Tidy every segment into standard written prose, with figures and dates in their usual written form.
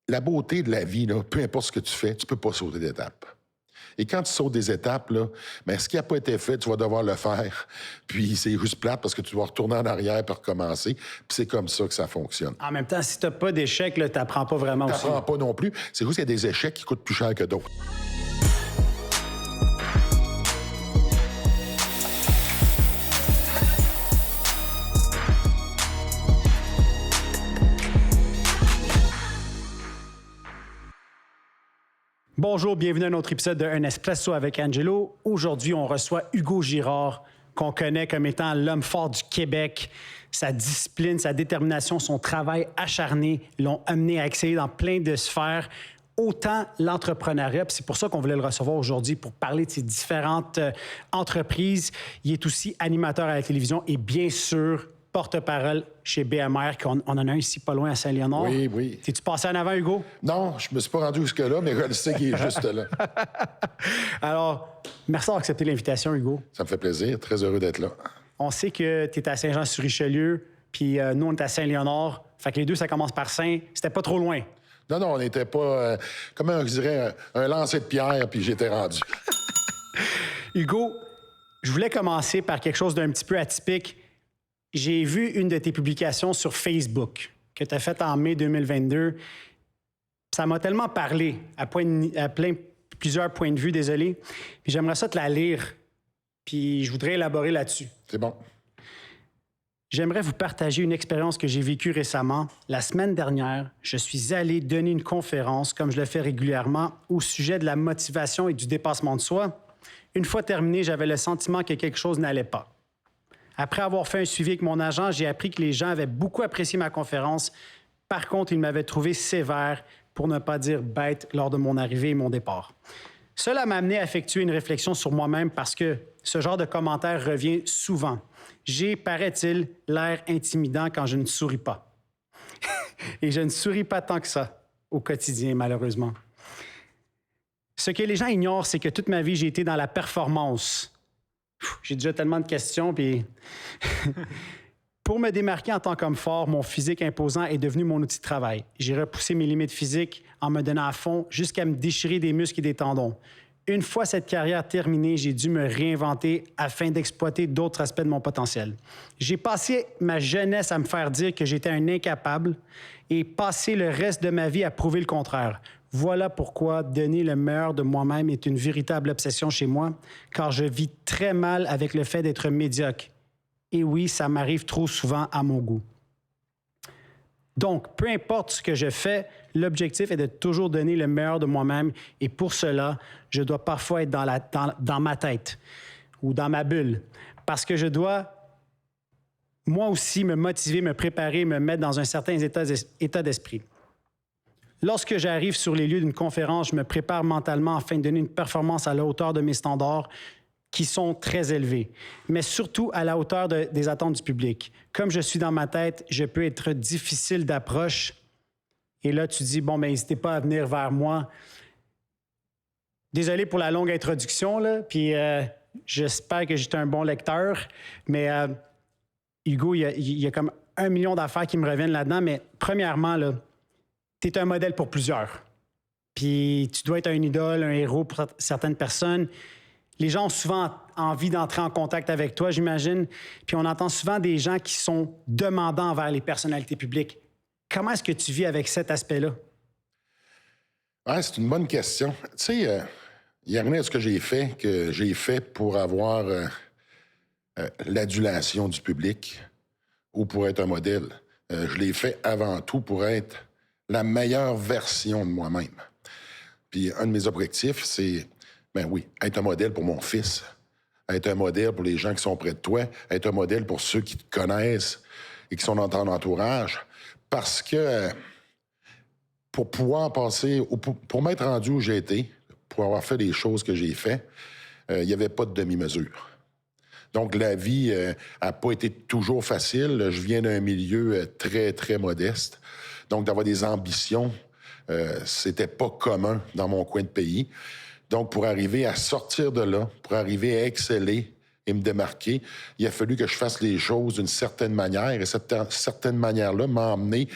la beauté de la vie, là, peu importe ce que tu fais, tu peux pas sauter d'étape. Et quand tu sautes des étapes, là, ben, ce qui n'a pas été fait, tu vas devoir le faire. Puis c'est juste plate parce que tu vas retourner en arrière et recommencer. Puis c'est comme ça que ça fonctionne. En même temps, si tu n'as pas d'échec, tu n'apprends pas vraiment Tu aussi. n'apprends pas non plus. C'est juste qu'il y a des échecs qui coûtent plus cher que d'autres. Bonjour, bienvenue à un autre épisode de Un Espresso avec Angelo. Aujourd'hui, on reçoit Hugo Girard, qu'on connaît comme étant l'homme fort du Québec. Sa discipline, sa détermination, son travail acharné l'ont amené à exceller dans plein de sphères, autant l'entrepreneuriat. Puis c'est pour ça qu'on voulait le recevoir aujourd'hui pour parler de ses différentes entreprises. Il est aussi animateur à la télévision et bien sûr, porte-parole chez BMR, qu'on en a un ici pas loin à Saint-Léonard. Oui, oui. T'es-tu passé en avant, Hugo? Non, je me suis pas rendu jusque-là, mais je sais qu'il est juste là. Alors, merci d'avoir accepté l'invitation, Hugo. Ça me fait plaisir. Très heureux d'être là. On sait que tu es à Saint-Jean-sur-Richelieu, puis nous, on est à Saint-Léonard. Fait que les deux, ça commence par Saint. C'était pas trop loin. Non, on n'était pas, comment je dirais, un lancer de pierre, puis j'étais rendu. Hugo, je voulais commencer par quelque chose d'un petit peu atypique. J'ai vu une de tes publications sur Facebook que tu as faite en mai 2022. Ça m'a tellement parlé à plusieurs points de vue, désolé. Puis j'aimerais ça te la lire, puis je voudrais élaborer là-dessus. C'est bon. J'aimerais vous partager une expérience que j'ai vécue récemment. La semaine dernière, je suis allé donner une conférence, comme je le fais régulièrement, au sujet de la motivation et du dépassement de soi. Une fois terminé, j'avais le sentiment que quelque chose n'allait pas. Après avoir fait un suivi avec mon agent, j'ai appris que les gens avaient beaucoup apprécié ma conférence. Par contre, ils m'avaient trouvé sévère, pour ne pas dire bête, lors de mon arrivée et mon départ. Cela m'a amené à effectuer une réflexion sur moi-même parce que ce genre de commentaire revient souvent. J'ai, paraît-il, l'air intimidant quand je ne souris pas. Et je ne souris pas tant que ça au quotidien, malheureusement. Ce que les gens ignorent, c'est que toute ma vie, j'ai été dans la performance. J'ai déjà tellement de questions, puis... Pour me démarquer en tant qu'homme fort, mon physique imposant est devenu mon outil de travail. J'ai repoussé mes limites physiques en me donnant à fond jusqu'à me déchirer des muscles et des tendons. Une fois cette carrière terminée, j'ai dû me réinventer afin d'exploiter d'autres aspects de mon potentiel. J'ai passé ma jeunesse à me faire dire que j'étais un incapable et passé le reste de ma vie à prouver le contraire. Voilà pourquoi donner le meilleur de moi-même est une véritable obsession chez moi, car je vis très mal avec le fait d'être médiocre. Et oui, ça m'arrive trop souvent à mon goût. Donc, peu importe ce que je fais, l'objectif est de toujours donner le meilleur de moi-même. Et pour cela, je dois parfois être dans ma tête ou dans ma bulle. Parce que je dois, moi aussi, me motiver, me préparer, me mettre dans un certain état d'esprit. Lorsque j'arrive sur les lieux d'une conférence, je me prépare mentalement afin de donner une performance à la hauteur de mes standards qui sont très élevés, mais surtout à la hauteur des attentes du public. Comme je suis dans ma tête, je peux être difficile d'approche. Et là, tu dis, bon, mais n'hésitez pas à venir vers moi. Désolé pour la longue introduction, là, puis j'espère que j'étais un bon lecteur, mais Hugo, il y a comme 1 million d'affaires qui me reviennent là-dedans, mais premièrement, tu es un modèle pour plusieurs. Puis tu dois être un idole, un héros pour certaines personnes. Les gens ont souvent envie d'entrer en contact avec toi, j'imagine. Puis on entend souvent des gens qui sont demandants envers les personnalités publiques. Comment est-ce que tu vis avec cet aspect-là? Ouais, c'est une bonne question. Tu sais, il n'y a rien de ce que j'ai fait pour avoir l'adulation du public ou pour être un modèle. Je l'ai fait avant tout pour être la meilleure version de moi-même. Puis un de mes objectifs, c'est... Ben oui, être un modèle pour mon fils, être un modèle pour les gens qui sont près de toi, être un modèle pour ceux qui te connaissent et qui sont dans ton entourage. Parce que pour pouvoir passer, pour m'être rendu où j'ai été, pour avoir fait les choses que j'ai fait, il n'y avait pas de demi-mesure. Donc la vie n'a pas été toujours facile. Je viens d'un milieu très, très modeste. Donc d'avoir des ambitions, c'était pas commun dans mon coin de pays. Donc, pour arriver à sortir de là, pour arriver à exceller et me démarquer, il a fallu que je fasse les choses d'une certaine manière. Et cette certaine manière-là m'a amené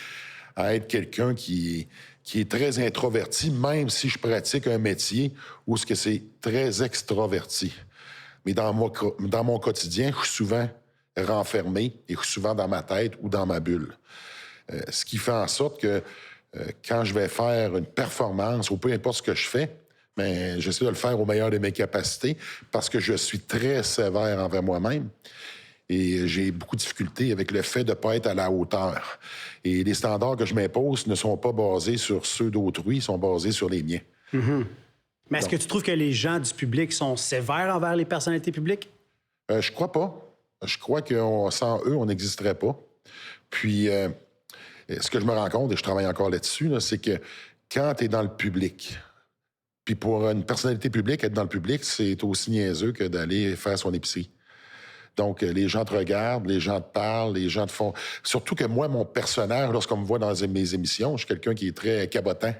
à être quelqu'un qui qui est très introverti, même si je pratique un métier où ce que c'est très extraverti. Mais dans mon quotidien, je suis souvent renfermé et je suis souvent dans ma tête ou dans ma bulle. Ce qui fait en sorte que quand je vais faire une performance ou peu importe ce que je fais, mais j'essaie de le faire au meilleur de mes capacités parce que je suis très sévère envers moi-même. Et j'ai beaucoup de difficultés avec le fait de ne pas être à la hauteur. Et les standards que je m'impose ne sont pas basés sur ceux d'autrui, ils sont basés sur les miens. Mm-hmm. Mais est-ce que tu trouves que les gens du public sont sévères envers les personnalités publiques? Je crois pas. Je crois que sans eux, on n'existerait pas. Puis, ce que je me rends compte, et je travaille encore là-dessus, là, c'est que quand tu es dans le public, puis pour une personnalité publique, être dans le public, c'est aussi niaiseux que d'aller faire son épicerie. Donc, les gens te regardent, les gens te parlent, les gens te font... Surtout que moi, mon personnage, lorsqu'on me voit dans mes émissions, je suis quelqu'un qui est très cabotant,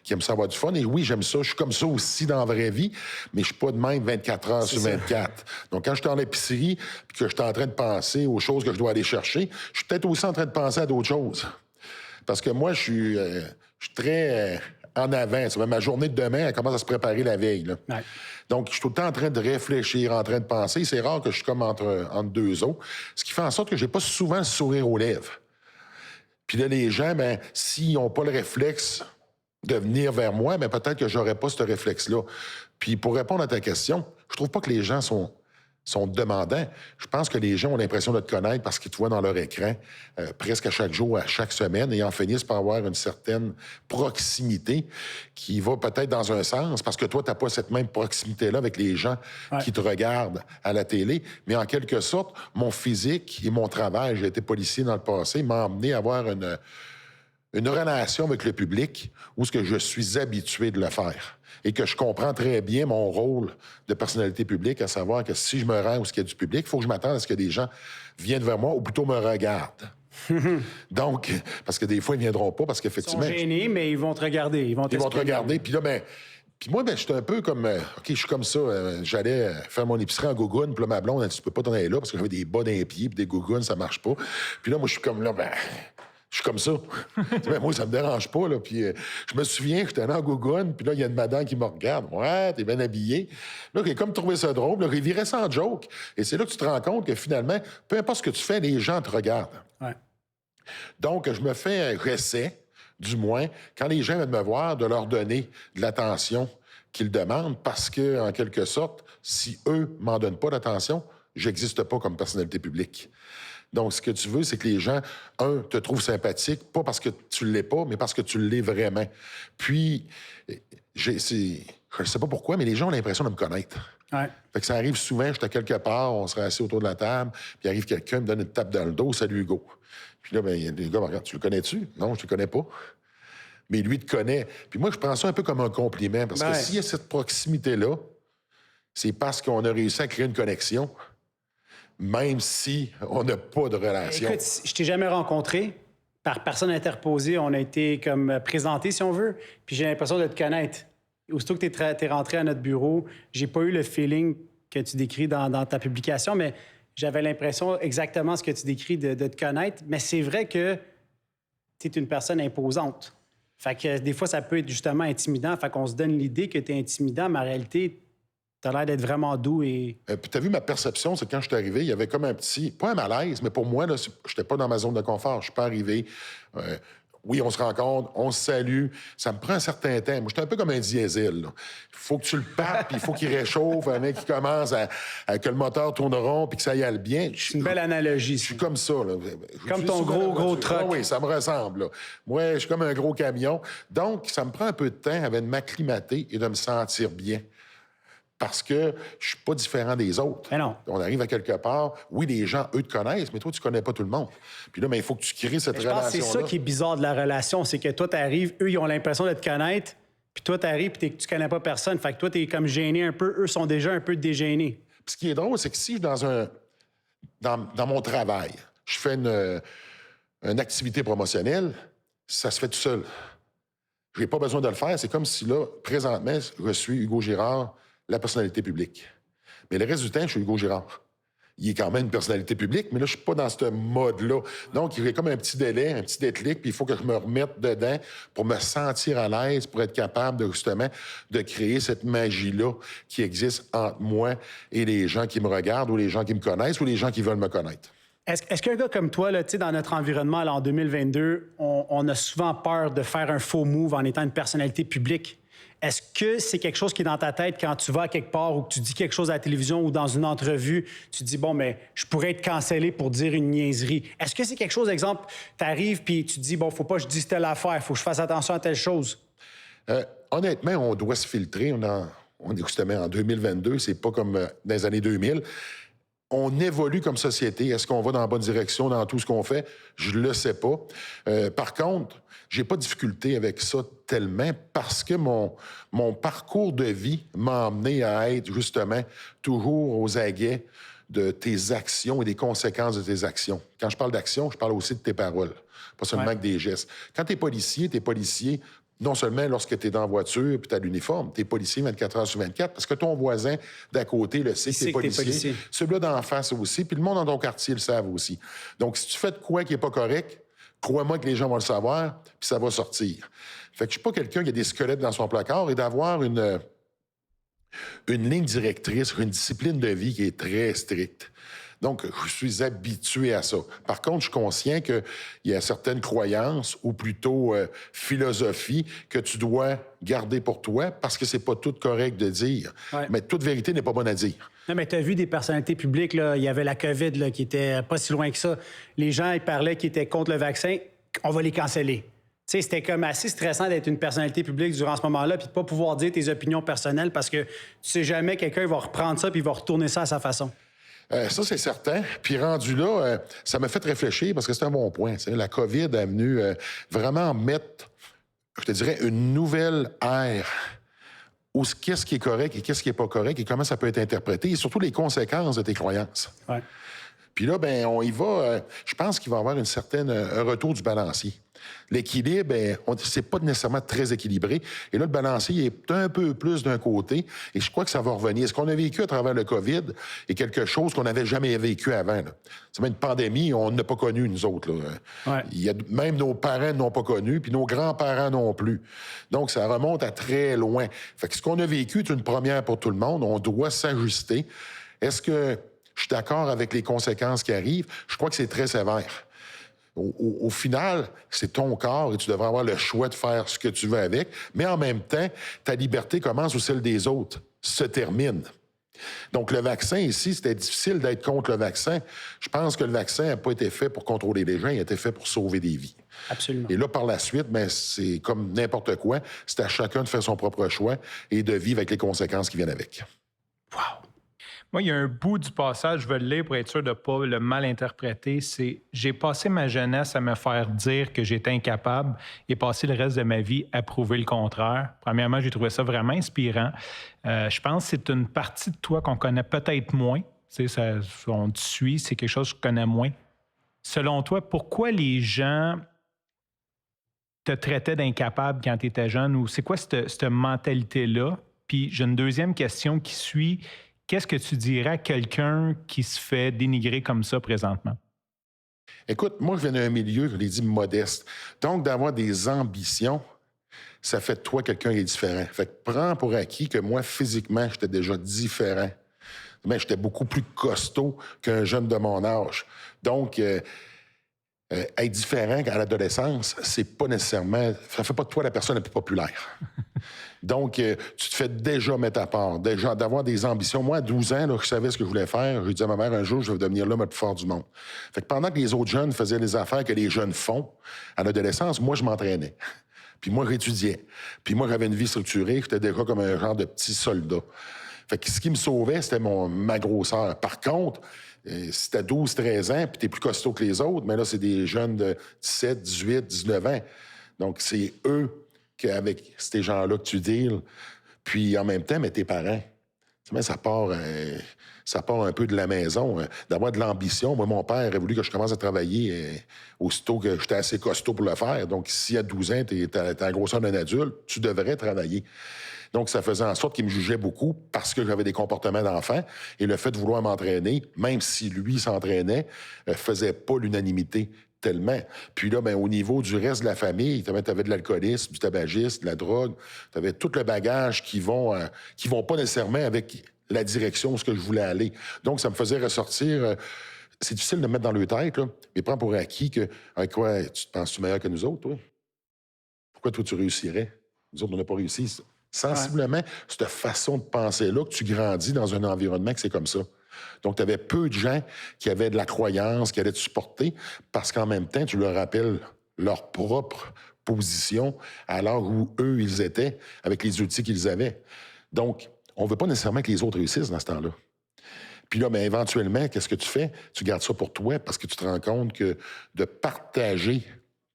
qui aime ça avoir du fun. Et oui, j'aime ça. Je suis comme ça aussi dans la vraie vie, mais je suis pas de même 24 heures sur 24. Donc, quand je suis en épicerie puis que je suis en train de penser aux choses que je dois aller chercher, je suis peut-être aussi en train de penser à d'autres choses. Parce que moi, je suis très... en avant. Ça va, ma journée de demain, elle commence à se préparer la veille. Là. Ouais. Donc, je suis tout le temps en train de réfléchir, en train de penser. C'est rare que je suis comme entre deux eaux. Ce qui fait en sorte que j'ai pas souvent le sourire aux lèvres. Puis là, les gens, ben, s'ils n'ont pas le réflexe de venir vers moi, ben, peut-être que j'aurais pas ce réflexe-là. Puis pour répondre à ta question, je trouve pas que les gens sont demandants. Je pense que les gens ont l'impression de te connaître parce qu'ils te voient dans leur écran presque à chaque jour, à chaque semaine, et en finissent par avoir une certaine proximité qui va peut-être dans un sens, parce que toi, tu n'as pas cette même proximité-là avec les gens qui te regardent à la télé. Mais en quelque sorte, mon physique et mon travail, j'ai été policier dans le passé, m'a amené à avoir une relation avec le public où ce que je suis habitué de le faire. Et que je comprends très bien mon rôle de personnalité publique, à savoir que si je me rends où il y a du public, il faut que je m'attende à ce que des gens viennent vers moi ou plutôt me regardent. Donc, parce que des fois, ils ne viendront pas parce qu'effectivement... Ils sont gênés, mais ils vont te regarder. Ils vont te regarder. Puis là, ben... Puis moi, ben, j'étais un peu comme... OK, je suis comme ça. J'allais faire mon épicerie en gougoune. Puis là, ma blonde, elle dit, tu peux pas t'en aller là parce que j'avais des bas dans les pieds puis des gougounes, ça marche pas. Puis là, moi, je suis comme là, ben... Je suis comme ça. Ben, moi, ça me dérange pas. Là. Puis, je me souviens que j'étais allé en gougoune, puis là, il y a une madame qui me regarde. Ouais, t'es bien habillé. Là, j'ai comme trouvé ça drôle. Là, il virait ça en joke. Et c'est là que tu te rends compte que finalement, peu importe ce que tu fais, les gens te regardent. Ouais. Donc, j'essaie, du moins, quand les gens viennent me voir, de leur donner de l'attention qu'ils demandent parce que, en quelque sorte, si eux m'en donnent pas d'attention, j'existe pas comme personnalité publique. Donc, ce que tu veux, c'est que les gens, te trouvent sympathique, pas parce que tu l'es pas, mais parce que tu l'es vraiment. Puis, je ne sais pas pourquoi, mais les gens ont l'impression de me connaître. Ouais. Fait que ça arrive souvent, j'étais quelque part, on serait assis autour de la table, puis arrive quelqu'un, me donne une tape dans le dos, « Salut Hugo ». Puis là, ben, les gars me regardent, « Tu le connais-tu? » « Non, je ne le connais pas. » Mais lui te connaît. Puis moi, je prends ça un peu comme un compliment, parce que s'il y a cette proximité-là, c'est parce qu'on a réussi à créer une connexion. Même si on n'a pas de relation. Écoute, je t'ai jamais rencontré. Par personne interposée, on a été comme présentés, si on veut. Puis j'ai l'impression de te connaître. Aussitôt que t'es rentré à notre bureau, j'ai pas eu le feeling que tu décris dans ta publication, mais j'avais l'impression exactement ce que tu décris de te connaître. Mais c'est vrai que tu es une personne imposante. Fait que des fois, ça peut être justement intimidant. Fait qu'on se donne l'idée que tu es intimidant, mais en réalité, t'as l'air d'être vraiment doux et... Puis t'as vu, ma perception, c'est que quand je suis arrivé, il y avait comme un petit... Pas un malaise, mais pour moi, là, j'étais pas dans ma zone de confort. Je suis pas arrivé... oui, on se rencontre, on se salue. Ça me prend un certain temps. Moi, j'étais un peu comme un diesel. Il faut que tu le partes, puis il faut qu'il réchauffe. Un mec qui commence que le moteur tourne rond, puis que ça y aille bien. C'est une belle analogie. Je suis comme ça. Là. Comme ton gros truck. Ah oui, ça me ressemble. Là. Moi, je suis comme un gros camion. Donc, ça me prend un peu de temps avant de m'acclimater et de me sentir bien. Parce que je suis pas différent des autres. Mais non. On arrive à quelque part, oui, les gens, eux, te connaissent, mais toi, tu connais pas tout le monde. Puis là, il faut que tu crées cette relation-là. Je pense que c'est ça qui est bizarre de la relation, c'est que toi, t'arrives, eux, ils ont l'impression de te connaître, puis toi, t'arrives, puis tu connais pas personne. Fait que toi, t'es comme gêné un peu, eux sont déjà un peu dégênés. Puis ce qui est drôle, c'est que si dans mon travail, je fais une activité promotionnelle, ça se fait tout seul. J'ai pas besoin de le faire. C'est comme si là, présentement, je suis Hugo Girard, la personnalité publique. Mais le reste du temps, je suis Hugo Girard. il est quand même une personnalité publique, mais là, je suis pas dans ce mode-là. Donc, il y a comme un petit délai, un petit déclic, puis il faut que je me remette dedans pour me sentir à l'aise, pour être capable de, justement, de créer cette magie-là qui existe entre moi et les gens qui me regardent ou les gens qui me connaissent ou les gens qui veulent me connaître. Est-ce qu'un gars comme toi, là, dans notre environnement là, en 2022, on a souvent peur de faire un faux move en étant une personnalité publique? Est-ce que c'est quelque chose qui est dans ta tête quand tu vas à quelque part ou que tu dis quelque chose à la télévision ou dans une entrevue, tu te dis, bon, mais je pourrais être cancellé pour dire une niaiserie. Est-ce que c'est quelque chose, exemple, tu arrives puis tu te dis, bon, faut pas que je dise telle affaire, faut que je fasse attention à telle chose? Honnêtement, on doit se filtrer. On est justement en 2022, c'est pas comme dans les années 2000. On évolue comme société. Est-ce qu'on va dans la bonne direction dans tout ce qu'on fait? Je le sais pas. Par contre, j'ai pas de difficulté avec ça tellement parce que mon parcours de vie m'a amené à être justement toujours aux aguets de tes actions et des conséquences de tes actions. Quand je parle d'action, je parle aussi de tes paroles, pas seulement que des gestes. Quand t'es policier, non seulement lorsque tu es dans la voiture puis tu as l'uniforme, tu es policier 24 heures sur 24 parce que ton voisin d'à côté le sait que tu es policier. Celui-là d'en face aussi, puis le monde dans ton quartier le savent aussi. Donc, si tu fais de quoi qui n'est pas correct, crois-moi que les gens vont le savoir, puis ça va sortir. Fait que je suis pas quelqu'un qui a des squelettes dans son placard et d'avoir une ligne directrice, une discipline de vie qui est très stricte. Donc, je suis habitué à ça. Par contre, je suis conscient qu'il y a certaines croyances, ou plutôt philosophies, que tu dois garder pour toi parce que c'est pas tout correct de dire. Ouais. Mais toute vérité n'est pas bonne à dire. Non, mais tu as vu des personnalités publiques, là, il y avait la COVID là, qui était pas si loin que ça. Les gens, ils parlaient qu'ils étaient contre le vaccin, on va les canceller. Tu sais, c'était comme assez stressant d'être une personnalité publique durant ce moment-là puis de pas pouvoir dire tes opinions personnelles parce que tu sais jamais, quelqu'un va reprendre ça puis il va retourner ça à sa façon. Ça, c'est certain. Puis rendu là, ça m'a fait réfléchir parce que c'est un bon point. T'sais. La COVID a venu vraiment mettre, je te dirais, une nouvelle ère où qu'est-ce qui est correct et qu'est-ce qui n'est pas correct et comment ça peut être interprété et surtout les conséquences de tes croyances. Ouais. Puis là, ben, on y va. Je pense qu'il va y avoir un retour du balancier. L'équilibre, c'est pas nécessairement très équilibré. Et là, le balancier est un peu plus d'un côté. Et je crois que ça va revenir. Ce qu'on a vécu à travers le COVID est quelque chose qu'on n'avait jamais vécu avant. C'est même une pandémie, on n'a pas connu, nous autres. Là. Ouais. Même nos parents n'ont pas connu, puis nos grands-parents non plus. Donc, ça remonte à très loin. Fait que ce qu'on a vécu est une première pour tout le monde. On doit s'ajuster. Est-ce que je suis d'accord avec les conséquences qui arrivent? Je crois que c'est très sévère. Au final, c'est ton corps et tu devrais avoir le choix de faire ce que tu veux avec, mais en même temps, ta liberté commence où celle des autres se termine. Donc, le vaccin ici, c'était difficile d'être contre le vaccin. Je pense que le vaccin n'a pas été fait pour contrôler les gens, il a été fait pour sauver des vies. Absolument. Et là, par la suite, ben, c'est comme n'importe quoi, c'est à chacun de faire son propre choix et de vivre avec les conséquences qui viennent avec. Wow! Moi, il y a un bout du passage, je vais le lire pour être sûr de ne pas le mal interpréter, c'est « J'ai passé ma jeunesse à me faire dire que j'étais incapable et passé le reste de ma vie à prouver le contraire. » Premièrement, j'ai trouvé ça vraiment inspirant. Je pense que c'est une partie de toi qu'on connaît peut-être moins. Tu sais, on te suit, c'est quelque chose que je connais moins. Selon toi, pourquoi les gens te traitaient d'incapable quand tu étais jeune? Ou c'est quoi cette mentalité-là? Puis j'ai une deuxième question qui suit. Qu'est-ce que tu dirais à quelqu'un qui se fait dénigrer comme ça présentement? Écoute, moi, je viens d'un milieu, je l'ai dit, modeste. Donc, d'avoir des ambitions, ça fait de toi quelqu'un qui est différent. Fait que prends pour acquis que moi, physiquement, j'étais déjà différent. Mais j'étais beaucoup plus costaud qu'un jeune de mon âge. Donc, être différent à l'adolescence, c'est pas nécessairement... Ça fait pas de toi la personne la plus populaire. Donc, tu te fais déjà mettre à part, déjà d'avoir des ambitions. Moi, à 12 ans, là, je savais ce que je voulais faire. Je disais à ma mère, un jour, je vais devenir l'homme le plus fort du monde. Fait que pendant que les autres jeunes faisaient les affaires que les jeunes font, à l'adolescence, moi, je m'entraînais. Puis moi, j'étudiais. Puis moi, j'avais une vie structurée. J'étais déjà comme un genre de petit soldat. Fait que ce qui me sauvait, c'était ma grosseur. Par contre, si t'as 12, 13 ans, puis t'es plus costaud que les autres, mais là, c'est des jeunes de 17, 18, 19 ans. Donc, c'est eux qu'avec ces gens-là que tu deals. Puis en même temps, mais tes parents. Mais ça part un peu de la maison, d'avoir de l'ambition. Moi, mon père a voulu que je commence à travailler aussitôt que j'étais assez costaud pour le faire. Donc, si à 12 ans, t'as la grosseur d'un adulte, tu devrais travailler. Donc, ça faisait en sorte qu'il me jugeait beaucoup parce que j'avais des comportements d'enfant. Et le fait de vouloir m'entraîner, même si lui s'entraînait, faisait pas l'unanimité tellement. Puis là, au niveau du reste de la famille, tu avais de l'alcoolisme, du tabagisme, de la drogue, tu avais tout le bagage qui vont pas nécessairement avec la direction où ce que je voulais aller. Donc, ça me faisait ressortir... c'est difficile de mettre dans le tête, là, mais prends pour acquis que, avec quoi, tu te penses-tu meilleur que nous autres, toi? Pourquoi toi, tu réussirais? Nous autres, on n'a pas réussi. Sensiblement, cette façon de penser-là, que tu grandis dans un environnement que c'est comme ça. Donc, tu avais peu de gens qui avaient de la croyance, qui allaient te supporter, parce qu'en même temps, tu leur rappelles leur propre position à l'heure où eux, ils étaient, avec les outils qu'ils avaient. Donc, on ne veut pas nécessairement que les autres réussissent dans ce temps-là. Puis là, éventuellement, qu'est-ce que tu fais? Tu gardes ça pour toi parce que tu te rends compte que de partager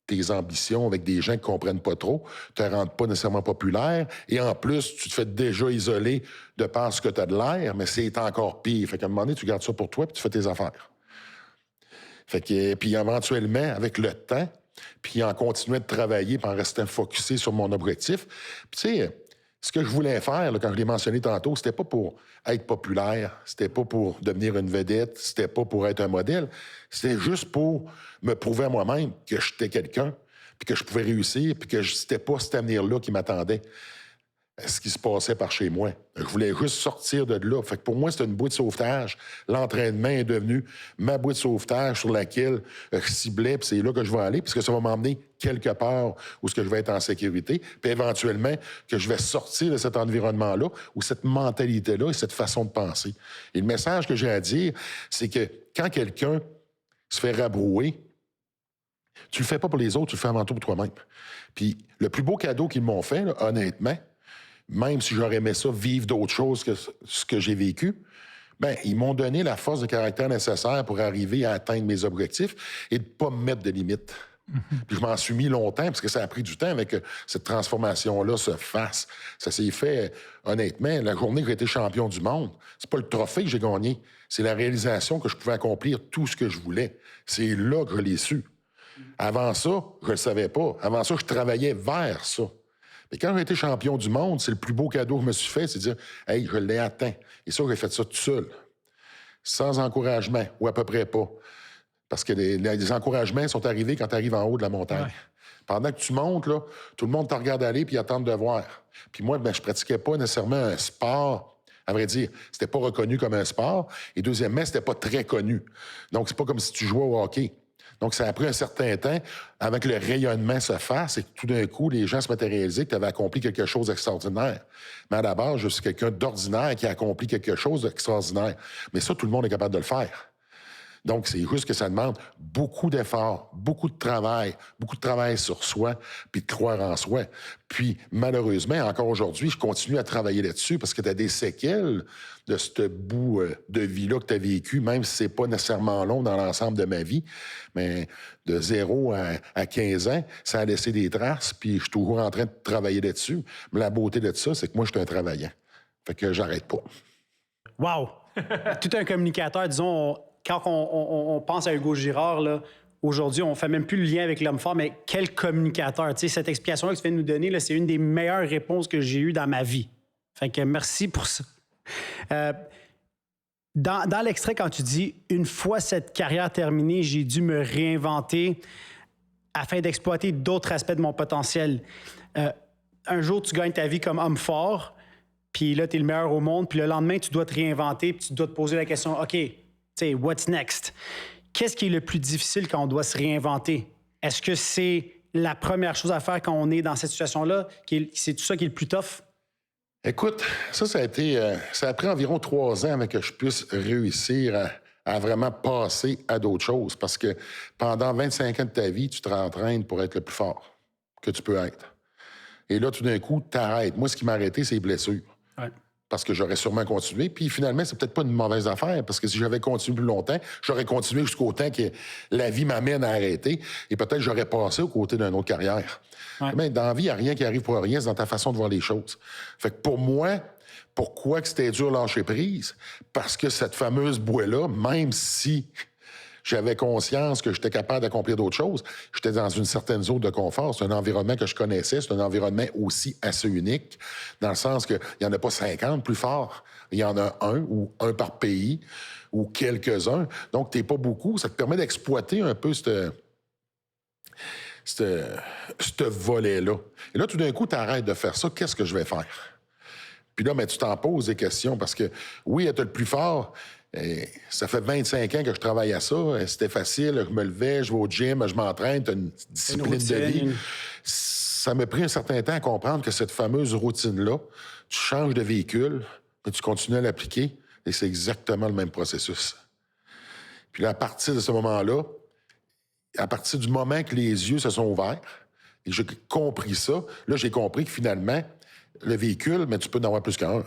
tes ambitions avec des gens qui ne comprennent pas trop, te rendent pas nécessairement populaire, et en plus, tu te fais déjà isoler de par ce que tu as de l'air, mais c'est encore pire. Fait qu'à un moment donné, tu gardes ça pour toi, puis tu fais tes affaires. Fait que, puis éventuellement, avec le temps, puis en continuant de travailler, puis en restant focusé sur mon objectif, puis tu sais, ce que je voulais faire, là, quand je l'ai mentionné tantôt, c'était pas pour être populaire, c'était pas pour devenir une vedette, c'était pas pour être un modèle, c'était juste pour me prouver à moi-même que j'étais quelqu'un, puis que je pouvais réussir, puis que c'était pas cet avenir-là qui m'attendait. Ce qui se passait par chez moi. Je voulais juste sortir de là. Fait que pour moi, c'était une bouée de sauvetage. L'entraînement est devenu ma bouée de sauvetage sur laquelle je ciblais, puis c'est là que je vais aller, puisque ça va m'emmener quelque part où ce que je vais être en sécurité, puis éventuellement que je vais sortir de cet environnement-là, ou cette mentalité-là et cette façon de penser. Et le message que j'ai à dire, c'est que quand quelqu'un se fait rabrouer, tu le fais pas pour les autres, tu le fais avant tout pour toi-même. Puis le plus beau cadeau qu'ils m'ont fait, là, honnêtement, même si j'aurais aimé ça, vivre d'autres choses que ce que j'ai vécu, ils m'ont donné la force de caractère nécessaire pour arriver à atteindre mes objectifs et de ne pas me mettre de limites. Puis je m'en suis mis longtemps, parce que ça a pris du temps avec que cette transformation-là se fasse. Ça s'est fait, honnêtement, la journée que j'ai été champion du monde, c'est pas le trophée que j'ai gagné, c'est la réalisation que je pouvais accomplir tout ce que je voulais. C'est là que je l'ai su. Avant ça, je ne le savais pas. Avant ça, je travaillais vers ça. Mais quand j'ai été champion du monde, c'est le plus beau cadeau que je me suis fait, c'est de dire « Hey, je l'ai atteint. » Et ça, j'ai fait ça tout seul, sans encouragement, ou à peu près pas. Parce que les encouragements sont arrivés quand tu arrives en haut de la montagne. Ouais. Pendant que tu montes, là, tout le monde te regarde aller puis attend de voir. Puis moi, je pratiquais pas nécessairement un sport. À vrai dire, c'était pas reconnu comme un sport. Et deuxièmement, c'était pas très connu. Donc, c'est pas comme si tu jouais au hockey. Donc, ça a pris un certain temps avant que le rayonnement se fasse et que tout d'un coup, les gens se mettent à réaliser que tu avais accompli quelque chose d'extraordinaire. Mais à la base, je suis quelqu'un d'ordinaire qui a accompli quelque chose d'extraordinaire. Mais ça, tout le monde est capable de le faire. Donc, c'est juste que ça demande beaucoup d'efforts, beaucoup de travail sur soi, puis de croire en soi. Puis, malheureusement, encore aujourd'hui, je continue à travailler là-dessus parce que tu as des séquelles de ce bout de vie-là que tu as vécu, même si c'est pas nécessairement long dans l'ensemble de ma vie. Mais de 0 à 15 ans, ça a laissé des traces, puis je suis toujours en train de travailler là-dessus. Mais la beauté de ça, c'est que moi, je suis un travaillant. Fait que j'arrête pas. Wow! Tout un communicateur, disons... Quand on pense à Hugo Girard, là, aujourd'hui, on ne fait même plus le lien avec l'homme fort, mais quel communicateur. Tu sais, cette explication-là que tu viens de nous donner, là, c'est une des meilleures réponses que j'ai eues dans ma vie. Fait que merci pour ça. Dans l'extrait, quand tu dis « Une fois cette carrière terminée, j'ai dû me réinventer afin d'exploiter d'autres aspects de mon potentiel. » Un jour, tu gagnes ta vie comme homme fort, puis là, tu es le meilleur au monde, puis le lendemain, tu dois te réinventer, puis tu dois te poser la question « OK, what's next? » Qu'est-ce qui est le plus difficile quand on doit se réinventer? Est-ce que c'est la première chose à faire quand on est dans cette situation-là? C'est tout ça qui est le plus tough? Écoute, ça a pris environ 3 ans avant que je puisse réussir à vraiment passer à d'autres choses. Parce que pendant 25 ans de ta vie, tu te rentraînes pour être le plus fort que tu peux être. Et là, tout d'un coup, tu arrêtes. Moi, ce qui m'a arrêté, c'est les blessures. Ouais. parce que j'aurais sûrement continué. Puis finalement, c'est peut-être pas une mauvaise affaire, parce que si j'avais continué plus longtemps, j'aurais continué jusqu'au temps que la vie m'amène à arrêter, et peut-être j'aurais passé aux côtés d'une autre carrière. Ouais. Mais dans la vie, il n'y a rien qui arrive pour rien, c'est dans ta façon de voir les choses. Fait que pour moi, pourquoi que c'était dur de lâcher prise? Parce que cette fameuse bouée-là, même si j'avais conscience que j'étais capable d'accomplir d'autres choses, j'étais dans une certaine zone de confort. C'est un environnement que je connaissais, c'est un environnement aussi assez unique, dans le sens qu'il n'y en a pas 50 plus forts. Il y en a un ou un par pays ou quelques-uns. Donc, tu n'es pas beaucoup. Ça te permet d'exploiter un peu ce volet-là. Et là, tout d'un coup, tu arrêtes de faire ça. Qu'est-ce que je vais faire? Puis là, tu t'en poses des questions parce que, oui, être le plus fort, ça fait 25 ans que je travaille à ça. C'était facile, je me levais, je vais au gym, je m'entraîne, tu as une discipline de vie. Ça m'a pris un certain temps à comprendre que cette fameuse routine-là, tu changes de véhicule, mais tu continues à l'appliquer, et c'est exactement le même processus. Puis là, à partir de ce moment-là, à partir du moment que les yeux se sont ouverts, et j'ai compris ça, là, j'ai compris que finalement, le véhicule, mais tu peux en avoir plus qu'un.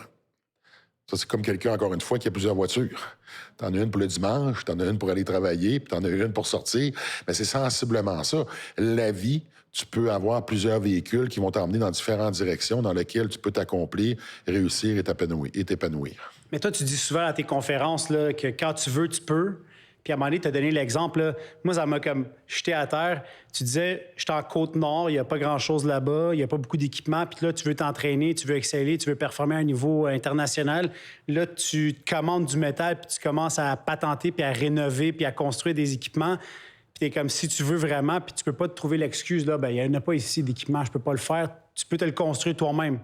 Ça, c'est comme quelqu'un, encore une fois, qui a plusieurs voitures. T'en as une pour le dimanche, t'en as une pour aller travailler, puis t'en as une pour sortir. Mais c'est sensiblement ça. La vie, tu peux avoir plusieurs véhicules qui vont t'emmener dans différentes directions dans lesquelles tu peux t'accomplir, réussir et t'épanouir. Mais toi, tu dis souvent à tes conférences là, que quand tu veux, tu peux. Puis à un moment donné, tu as donné l'exemple. Là, moi, ça m'a comme jeté à terre. Tu disais, je suis en Côte-Nord, il n'y a pas grand-chose là-bas, il n'y a pas beaucoup d'équipement. Puis là, tu veux t'entraîner, tu veux exceller, tu veux performer à un niveau international. Là, tu te commandes du métal, puis tu commences à patenter, puis à rénover, puis à construire des équipements. Puis t'es comme, si tu veux vraiment, puis tu peux pas te trouver l'excuse, là, ben il n'y en a pas ici d'équipement, je peux pas le faire. Tu peux te le construire toi-même.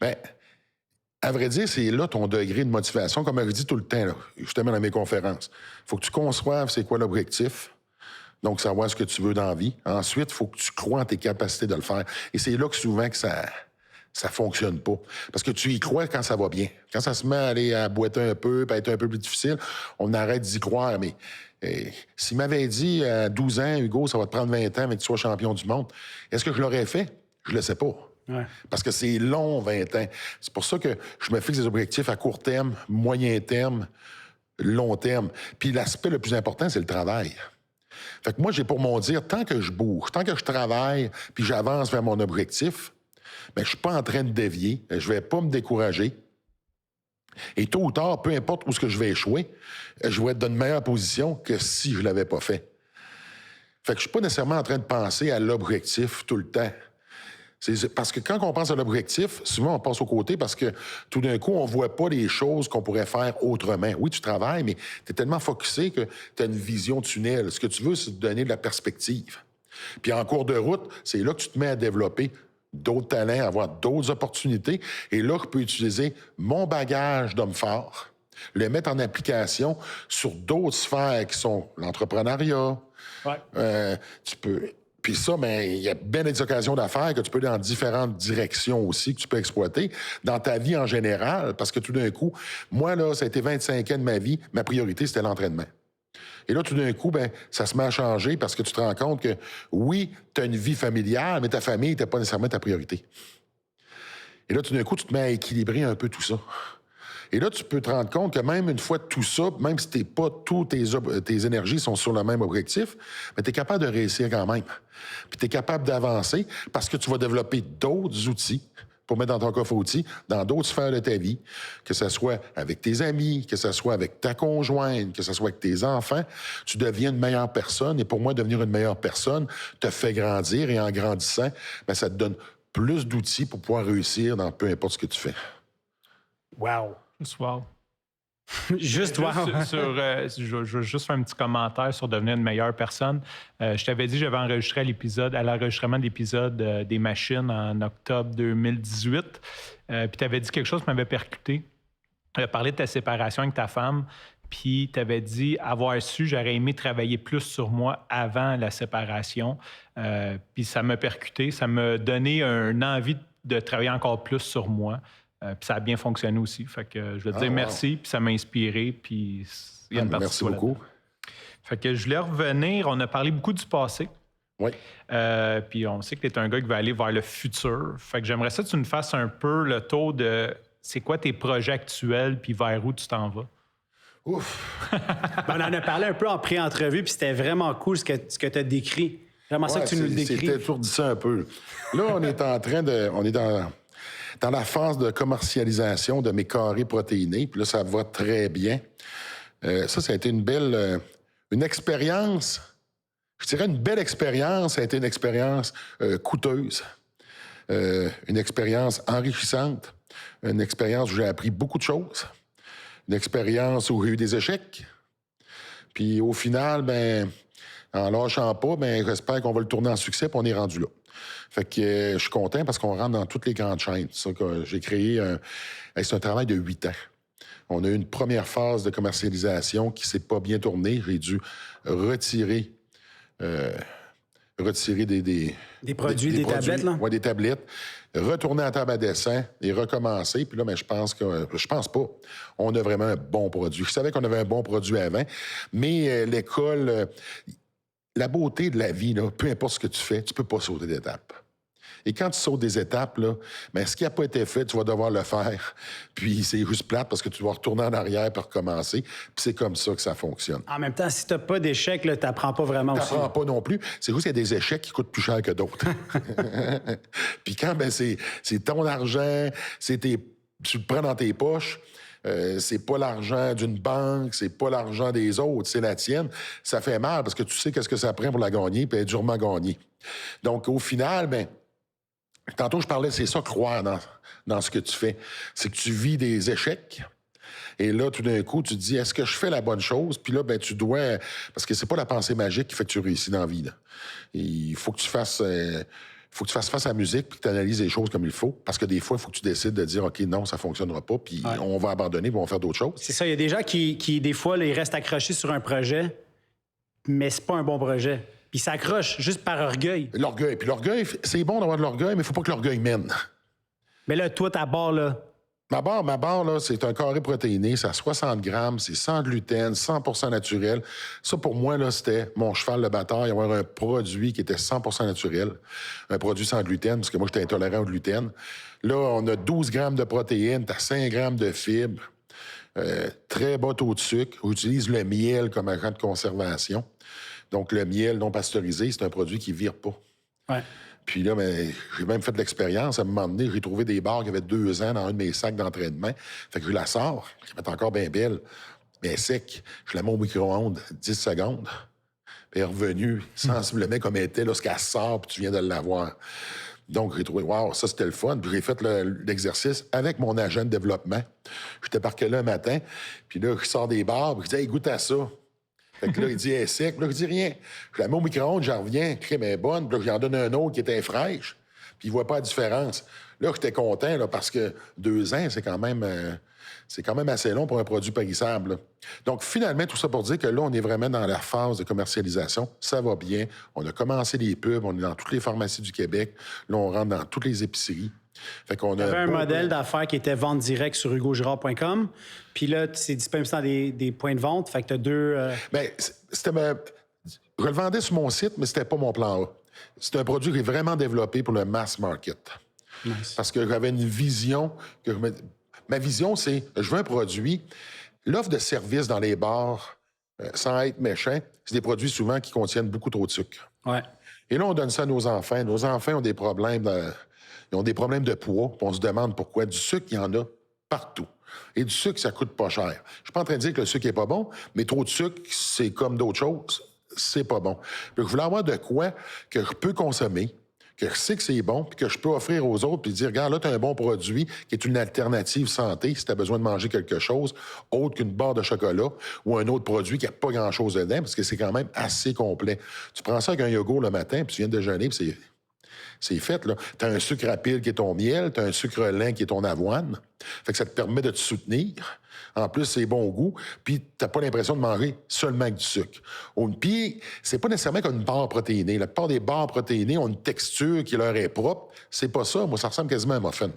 Bien, à vrai dire, c'est là ton degré de motivation, comme je dis tout le temps, là, justement dans mes conférences. Il faut que tu conçoives c'est quoi l'objectif, donc savoir ce que tu veux dans la vie. Ensuite, il faut que tu crois en tes capacités de le faire. Et c'est là que souvent que ça fonctionne pas. Parce que tu y crois quand ça va bien. Quand ça se met à aller à boiter un peu, puis à être un peu plus difficile, on arrête d'y croire. Mais s'il m'avait dit à 12 ans, Hugo, ça va te prendre 20 ans avant que tu sois champion du monde, est-ce que je l'aurais fait? Je le sais pas. Ouais. Parce que c'est long, 20 ans. C'est pour ça que je me fixe des objectifs à court terme, moyen terme, long terme. Puis l'aspect le plus important, c'est le travail. Fait que moi, j'ai pour mon dire, tant que je bouge, tant que je travaille, puis j'avance vers mon objectif, bien, je suis pas en train de dévier, je vais pas me décourager. Et tôt ou tard, peu importe où ce que je vais échouer, je vais être dans une meilleure position que si je l'avais pas fait. Fait que je suis pas nécessairement en train de penser à l'objectif tout le temps. Parce que quand on pense à l'objectif, souvent on passe au côté parce que tout d'un coup, on voit pas les choses qu'on pourrait faire autrement. Oui, tu travailles, mais tu es tellement focusé que tu as une vision tunnel. Ce que tu veux, c'est te donner de la perspective. Puis en cours de route, c'est là que tu te mets à développer d'autres talents, avoir d'autres opportunités. Et là, je peux utiliser mon bagage d'homme fort, le mettre en application sur d'autres sphères qui sont l'entrepreneuriat. Ouais. Tu peux... Puis ça, bien, il y a bien des occasions d'affaires que tu peux aller dans différentes directions aussi, que tu peux exploiter dans ta vie en général, parce que tout d'un coup, moi, là, ça a été 25 ans de ma vie, ma priorité, c'était l'entraînement. Et là, tout d'un coup, ben, ça se met à changer parce que tu te rends compte que, oui, tu as une vie familiale, mais ta famille n'était pas nécessairement ta priorité. Et là, tout d'un coup, tu te mets à équilibrer un peu tout ça. Et là, tu peux te rendre compte que même une fois tout ça, même si pas toutes tes énergies sont sur le même objectif, mais tu es capable de réussir quand même. Puis tu es capable d'avancer parce que tu vas développer d'autres outils pour mettre dans ton coffre à outils, dans d'autres sphères de ta vie, que ce soit avec tes amis, que ce soit avec ta conjointe, que ce soit avec tes enfants, tu deviens une meilleure personne. Et pour moi, devenir une meilleure personne te fait grandir. Et en grandissant, bien, ça te donne plus d'outils pour pouvoir réussir dans peu importe ce que tu fais. Wow! Juste wow. Juste wow. Je veux juste faire un petit commentaire sur devenir une meilleure personne. Je t'avais dit que j'avais enregistré à l'enregistrement de l'épisode des machines en octobre 2018. Puis tu avais dit quelque chose qui m'avait percuté. Tu avais parlé de ta séparation avec ta femme. Puis tu avais dit avoir su, j'aurais aimé travailler plus sur moi avant la séparation. Puis ça m'a percuté. Ça m'a donné une envie de travailler encore plus sur moi. Puis ça a bien fonctionné aussi. Fait que je veux te dire merci, puis ça m'a inspiré, puis il y a une partie. Merci beaucoup. Fait que je voulais revenir. On a parlé beaucoup du passé. Oui. Puis on sait que tu es un gars qui va aller vers le futur. Fait que j'aimerais ça que tu nous fasses un peu le tour de c'est quoi tes projets actuels puis vers où tu t'en vas? Ouf! On en a parlé un peu en pré-entrevue, puis c'était vraiment cool ce que tu as décrit. Vraiment ça que tu nous le décris. C'était étourdissant un peu. Là, on est en train de... On est dans la phase de commercialisation de mes carrés protéinés, puis là, ça va très bien. Ça a été une belle... une expérience... Je dirais une belle expérience. Ça a été une expérience coûteuse. Une expérience enrichissante. Une expérience où j'ai appris beaucoup de choses. Une expérience où j'ai eu des échecs. Puis au final, en lâchant pas, j'espère qu'on va le tourner en succès, puis on est rendu là. Fait que je suis content parce qu'on rentre dans toutes les grandes chaînes. C'est ça que j'ai créé. C'est un travail de 8 ans. On a eu une première phase de commercialisation qui s'est pas bien tournée. J'ai dû retirer des produits, des tablettes, là? Oui, des tablettes. Retourner à la table à dessin et recommencer. Puis là, je pense pas. On a vraiment un bon produit. Je savais qu'on avait un bon produit avant, mais l'école, la beauté de la vie, là, peu importe ce que tu fais, tu peux pas sauter d'étape. Et quand tu sautes des étapes, là, ce qui n'a pas été fait, tu vas devoir le faire. Puis c'est juste plate parce que tu dois retourner en arrière pour recommencer. Puis c'est comme ça que ça fonctionne. En même temps, si tu n'as pas d'échecs, tu n'apprends pas vraiment aussi. Tu n'apprends pas non plus. C'est juste qu'il y a des échecs qui coûtent plus cher que d'autres. Puis quand c'est ton argent, tu le prends dans tes poches, c'est pas l'argent d'une banque, c'est pas l'argent des autres, c'est la tienne. Ça fait mal parce que tu sais qu'est-ce que ça prend pour la gagner, puis elle est durement gagnée. Donc au final, tantôt, je parlais, c'est ça, croire dans ce que tu fais. C'est que tu vis des échecs. Et là, tout d'un coup, tu te dis, est-ce que je fais la bonne chose? Puis là, tu dois... Parce que c'est pas la pensée magique qui fait que tu réussis dans la vie, là. Et il faut que tu fasses... face à la musique puis que tu analyses les choses comme il faut. Parce que des fois, il faut que tu décides de dire, OK, non, ça fonctionnera pas, puis on va abandonner, puis on va faire d'autres choses. C'est ça. Il y a des gens qui des fois, là, ils restent accrochés sur un projet, mais c'est pas un bon projet. Puis ils s'accrochent juste par orgueil. L'orgueil. Puis l'orgueil, c'est bon d'avoir de l'orgueil, mais il faut pas que l'orgueil mène. Mais là, toi, ta barre, là... Ma barre, là, c'est un carré protéiné, c'est à 60 grammes, c'est sans gluten, 100% naturel. Ça, pour moi, là, c'était mon cheval de bataille, avoir un produit qui était 100% naturel, un produit sans gluten, parce que moi, j'étais intolérant au gluten. Là, on a 12 grammes de protéines, t'as 5 grammes de fibres, très bas taux de sucre. On utilise le miel comme agent de conservation. Donc, le miel non pasteurisé, c'est un produit qui ne vire pas. Ouais. Puis là, j'ai même fait de l'expérience. À un moment donné, j'ai trouvé des barres qui avaient 2 ans dans un de mes sacs d'entraînement. Fait que je la sors, je la mets encore bien belle, bien sec. Je la mets au micro-ondes 10 secondes. Puis elle est revenue sensiblement comme elle était lorsqu'elle sort, puis tu viens de l'avoir. Donc, j'ai trouvé, wow, ça, c'était le fun. Puis j'ai fait l'exercice avec mon agent de développement. J'étais parqué là un matin, puis là, je sors des barres, puis je dis, hey, goûte à ça. Fait que là, il dit, elle est sec. Puis là, je dis rien. Je la mets au micro-ondes, j'en reviens, crème est bonne. Puis là, j'en donne un autre qui était fraîche. Puis il voit pas la différence. Là, j'étais content, là, parce que 2 ans, c'est quand même assez long pour un produit périssable, là. Donc, finalement, tout ça pour dire que là, on est vraiment dans la phase de commercialisation. Ça va bien. On a commencé les pubs. On est dans toutes les pharmacies du Québec. Là, on rentre dans toutes les épiceries. Fait qu'on a un modèle d'affaires qui était vente directe sur hugogirard.com. Puis là, c'est disponible dans des points de vente. Fait que tu as 2... Je le vendais sur mon site, mais c'était pas mon plan A. C'est un produit qui est vraiment développé pour le mass market. Nice. Parce que j'avais une vision... Ma vision, c'est, je veux un produit... L'offre de service dans les bars, sans être méchant, c'est des produits souvent qui contiennent beaucoup trop de sucre. Ouais. Et là, on donne ça à nos enfants. Nos enfants ont des problèmes de poids. Puis on se demande pourquoi. Du sucre, il y en a partout. Et du sucre, ça coûte pas cher. Je suis pas en train de dire que le sucre est pas bon, mais trop de sucre, c'est comme d'autres choses. C'est pas bon. Puis je voulais avoir de quoi que je peux consommer, que je sais que c'est bon, puis que je peux offrir aux autres, puis dire, regarde, là, tu as un bon produit qui est une alternative santé si tu as besoin de manger quelque chose autre qu'une barre de chocolat ou un autre produit qui n'a pas grand-chose dedans, parce que c'est quand même assez complet. Tu prends ça avec un yogourt le matin, puis tu viens de déjeuner, puis c'est fait, là. Tu as un sucre rapide qui est ton miel, tu as un sucre lent qui est ton avoine. Fait que ça te permet de te soutenir. En plus, c'est bon au goût. Puis, t'as pas l'impression de manger seulement avec du sucre. Puis, c'est pas nécessairement comme une barre protéinée. La plupart des barres protéinées ont une texture qui leur est propre. C'est pas ça. Moi, ça ressemble quasiment à un muffin.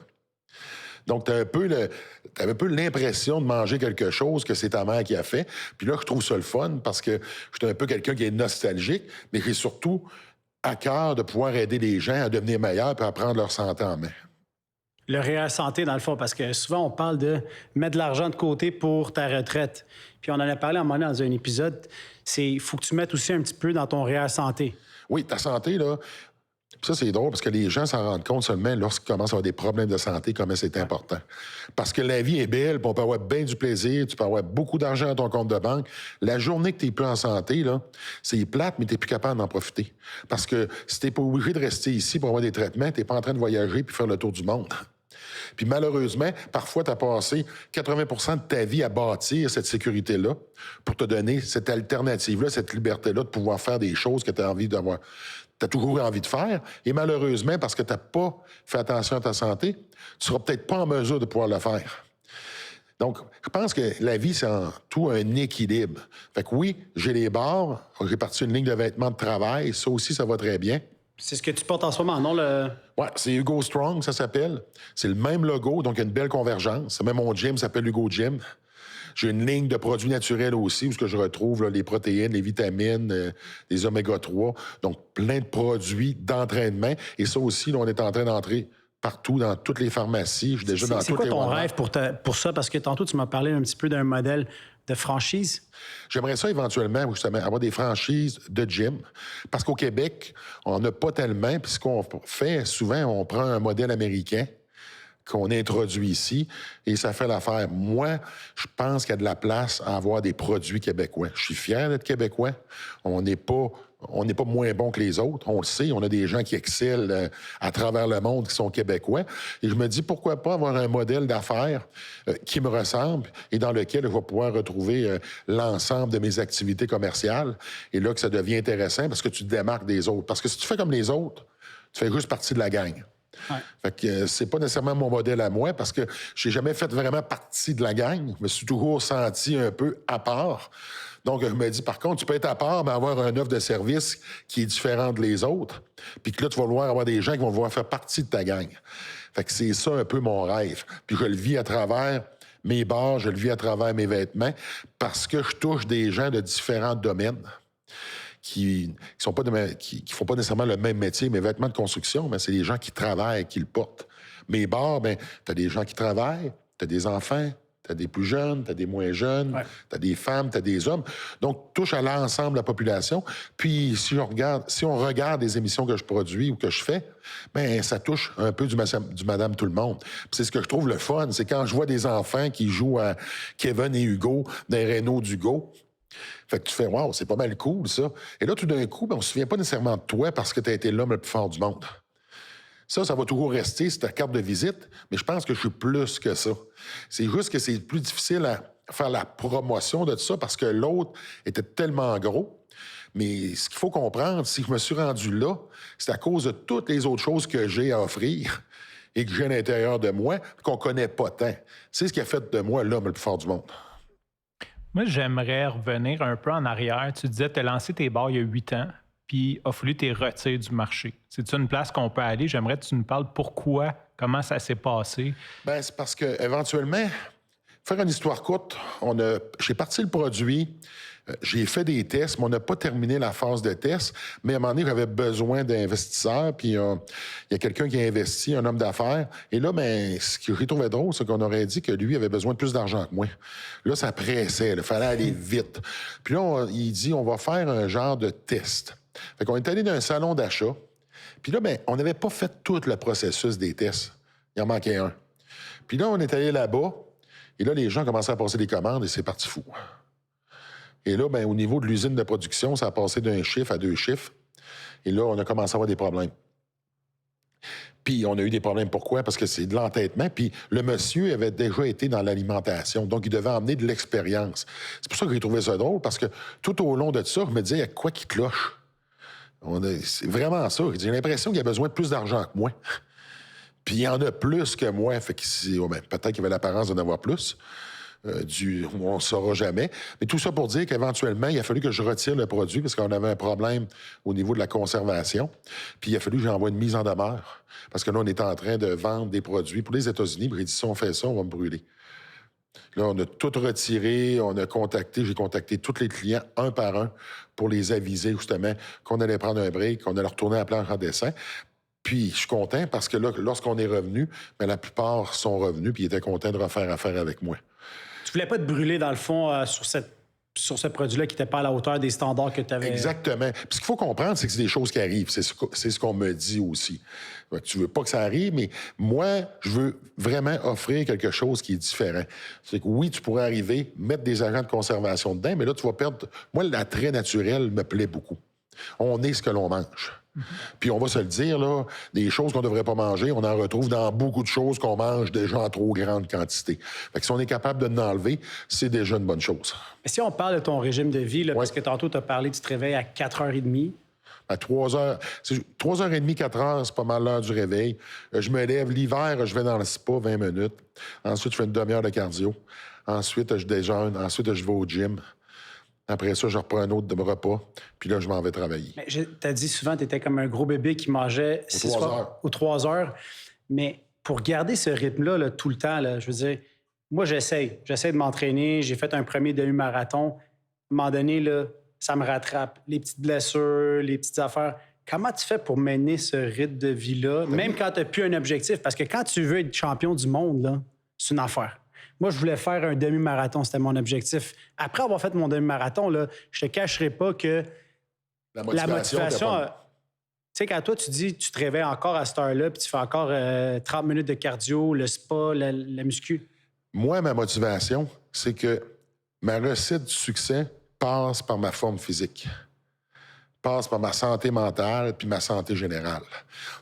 Donc, t'as un peu l'impression de manger quelque chose que c'est ta mère qui a fait. Puis là, je trouve ça le fun parce que je suis un peu quelqu'un qui est nostalgique, mais qui est surtout à cœur de pouvoir aider les gens à devenir meilleurs et à prendre leur santé en main. Le REER santé, dans le fond, parce que souvent, on parle de mettre de l'argent de côté pour ta retraite. Puis on en a parlé à un moment donné dans un épisode, il faut que tu mettes aussi un petit peu dans ton REER santé. Oui, ta santé, là, ça, c'est drôle parce que les gens s'en rendent compte seulement lorsqu'ils commencent à avoir des problèmes de santé, comment c'est important. Parce que la vie est belle, puis on peut avoir bien du plaisir, tu peux avoir beaucoup d'argent dans ton compte de banque. La journée que tu n'es plus en santé, là, c'est plate, mais tu n'es plus capable d'en profiter. Parce que si tu n'es pas obligé de rester ici pour avoir des traitements, tu n'es pas en train de voyager puis faire le tour du monde. Puis malheureusement, parfois, tu as passé 80 de ta vie à bâtir cette sécurité-là pour te donner cette alternative-là, cette liberté-là de pouvoir faire des choses que tu as envie d'avoir. Tu as toujours envie de faire. Et malheureusement, parce que tu n'as pas fait attention à ta santé, tu seras peut-être pas en mesure de pouvoir le faire. Donc, je pense que la vie, c'est en tout un équilibre. Fait que oui, j'ai les bars, j'ai parti une ligne de vêtements de travail. Ça aussi, ça va très bien. C'est ce que tu portes en ce moment, non? Ouais, c'est Hugo Strong, ça s'appelle. C'est le même logo, donc il y a une belle convergence. Même mon gym s'appelle Hugo Gym. J'ai une ligne de produits naturels aussi, où je retrouve là, les protéines, les vitamines, les oméga-3. Donc, plein de produits d'entraînement. Et ça aussi, là, on est en train d'entrer partout, dans toutes les pharmacies. Je suis déjà dans toutes les... C'est quoi ton rêve pour ça? Parce que tantôt, tu m'as parlé un petit peu d'un modèle de franchise. J'aimerais ça éventuellement, justement, avoir des franchises de gym. Parce qu'au Québec, on n'a pas tellement. Puis ce qu'on fait, souvent, on prend un modèle américain qu'on introduit ici, et ça fait l'affaire. Moi, je pense qu'il y a de la place à avoir des produits québécois. Je suis fier d'être québécois. On n'est pas moins bon que les autres. On le sait, on a des gens qui excellent à travers le monde qui sont québécois. Et je me dis, pourquoi pas avoir un modèle d'affaires qui me ressemble et dans lequel je vais pouvoir retrouver l'ensemble de mes activités commerciales. Et là que ça devient intéressant parce que tu te démarques des autres. Parce que si tu fais comme les autres, tu fais juste partie de la gang. Ouais. Fait que c'est pas nécessairement mon modèle à moi parce que j'ai jamais fait vraiment partie de la gang. Je me suis toujours senti un peu à part. Donc, je me dis, par contre, tu peux être à part, mais avoir un offre de service qui est différente des autres. Puis que là, tu vas vouloir avoir des gens qui vont vouloir faire partie de ta gang. Fait que c'est ça un peu mon rêve. Puis je le vis à travers mes bars, je le vis à travers mes vêtements parce que je touche des gens de différents domaines. Qui font pas nécessairement le même métier, mes vêtements de construction, mais c'est des gens qui travaillent, qui le portent. Mes bars, ben, t'as des gens qui travaillent, t'as des enfants, t'as des plus jeunes, t'as des moins jeunes, ouais. T'as des femmes, t'as des hommes. Donc, touche à l'ensemble de la population. Puis, si on regarde des émissions que je produis ou que je fais, ben ça touche un peu du Madame Tout-le-Monde. Puis c'est ce que je trouve le fun, c'est quand je vois des enfants qui jouent à Kevin et Hugo dans les Renault d'Hugo. Fait que tu fais, wow, c'est pas mal cool, ça. Et là, tout d'un coup, ben, on se souvient pas nécessairement de toi parce que tu as été l'homme le plus fort du monde. Ça va toujours rester, c'est ta carte de visite, mais je pense que je suis plus que ça. C'est juste que c'est plus difficile à faire la promotion de ça parce que l'autre était tellement gros. Mais ce qu'il faut comprendre, si je me suis rendu là, c'est à cause de toutes les autres choses que j'ai à offrir et que j'ai à l'intérieur de moi qu'on connaît pas tant. C'est ce qui a fait de moi l'homme le plus fort du monde. Moi, j'aimerais revenir un peu en arrière. Tu disais, tu as lancé tes bars il y a 8 ans, puis il a fallu t'es retiré du marché. C'est-tu une place qu'on peut aller? J'aimerais que tu nous parles pourquoi, comment ça s'est passé. Bien, c'est parce qu'éventuellement, faire une histoire courte, j'ai parti le produit, j'ai fait des tests, mais on n'a pas terminé la phase de test. Mais à un moment donné, j'avais besoin d'investisseurs, puis il y a quelqu'un qui a investi, un homme d'affaires. Et là, ben, ce que j'ai trouvé drôle, c'est qu'on aurait dit que lui avait besoin de plus d'argent que moi. Là, ça pressait, il fallait aller vite. Puis là, il dit, on va faire un genre de test. Fait qu'on est allé dans un salon d'achat. Puis là, ben, on n'avait pas fait tout le processus des tests. Il en manquait un. Puis là, on est allé là-bas, et là, les gens commençaient à passer des commandes, et c'est parti fou. Et là, ben, au niveau de l'usine de production, ça a passé d'un chiffre à 2 chiffres. Et là, on a commencé à avoir des problèmes. Puis, on a eu des problèmes. Pourquoi? Parce que c'est de l'entêtement. Puis, le monsieur avait déjà été dans l'alimentation. Donc, il devait emmener de l'expérience. C'est pour ça que j'ai trouvé ça drôle, parce que tout au long de ça, je me disais, il y a quoi qui cloche? C'est vraiment ça. J'ai l'impression qu'il y a besoin de plus d'argent que moi. Puis, il y en a plus que moi. Fait que peut-être qu'il y avait l'apparence d'en avoir plus. On ne saura jamais. Mais tout ça pour dire qu'éventuellement, il a fallu que je retire le produit parce qu'on avait un problème au niveau de la conservation. Puis il a fallu que j'envoie une mise en demeure parce que là, on est en train de vendre des produits pour les États-Unis. Puis il dit, si on fait ça, on va me brûler. Là, on a tout retiré, j'ai contacté tous les clients un par un pour les aviser justement qu'on allait prendre un break, qu'on allait retourner à la planche en dessin. Puis je suis content parce que là, lorsqu'on est revenu, la plupart sont revenus puis ils étaient contents de refaire affaire avec moi. Tu voulais pas te brûler, dans le fond, sur ce produit-là qui n'était pas à la hauteur des standards que tu avais. Exactement. Puis ce qu'il faut comprendre, c'est que c'est des choses qui arrivent. C'est ce qu'on me dit aussi. Tu veux pas que ça arrive, mais moi, je veux vraiment offrir quelque chose qui est différent. C'est que oui, tu pourrais arriver, mettre des agents de conservation dedans, mais là, tu vas perdre... Moi, l'attrait naturel me plaît beaucoup. On est ce que l'on mange. Puis on va se le dire, là, des choses qu'on ne devrait pas manger, on en retrouve dans beaucoup de choses qu'on mange déjà en trop grande quantité. Fait que si on est capable de l'enlever, c'est déjà une bonne chose. Mais si on parle de ton régime de vie, là, parce que tantôt, tu as parlé, tu te réveilles à 4h30. À 3h, 3h30, 4h, c'est pas mal l'heure du réveil. Je me lève l'hiver, je vais dans le spa 20 minutes. Ensuite, je fais une demi-heure de cardio. Ensuite, je déjeune. Ensuite, je vais au gym. Après ça, je reprends un autre repas, puis là, je m'en vais travailler. Tu as dit souvent que tu étais comme un gros bébé qui mangeait 3 heures. Mais pour garder ce rythme-là là, tout le temps, là, je veux dire, moi, j'essaie de m'entraîner. J'ai fait un premier demi-marathon. À un moment donné, là, ça me rattrape. Les petites blessures, les petites affaires. Comment tu fais pour mener ce rythme de vie-là, même quand tu n'as plus un objectif? Parce que quand tu veux être champion du monde, là, c'est une affaire. Moi, je voulais faire un demi-marathon, c'était mon objectif. Après avoir fait mon demi-marathon, là, je te cacherai pas que la motivation tu sais, quand toi, tu dis tu te réveilles encore à cette heure-là, puis tu fais encore 30 minutes de cardio, le spa, la muscu. Moi, ma motivation, c'est que ma recette du succès passe par ma forme physique, passe par ma santé mentale puis ma santé générale.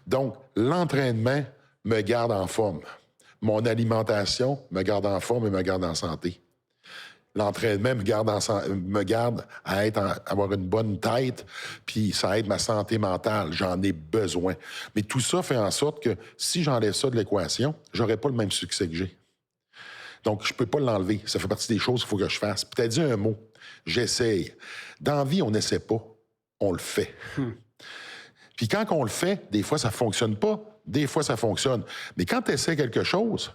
Donc, l'entraînement me garde en forme. Mon alimentation me garde en forme et me garde en santé. L'entraînement me garde à avoir une bonne tête, puis ça aide ma santé mentale. J'en ai besoin. Mais tout ça fait en sorte que si j'enlève ça de l'équation, j'aurai pas le même succès que j'ai. Donc, je peux pas l'enlever. Ça fait partie des choses qu'il faut que je fasse. Puis t'as dit un mot. J'essaye. Dans la vie, on n'essaie pas. On le fait. Puis quand on le fait, des fois, ça fonctionne pas. Des fois, ça fonctionne. Mais quand tu essaies quelque chose,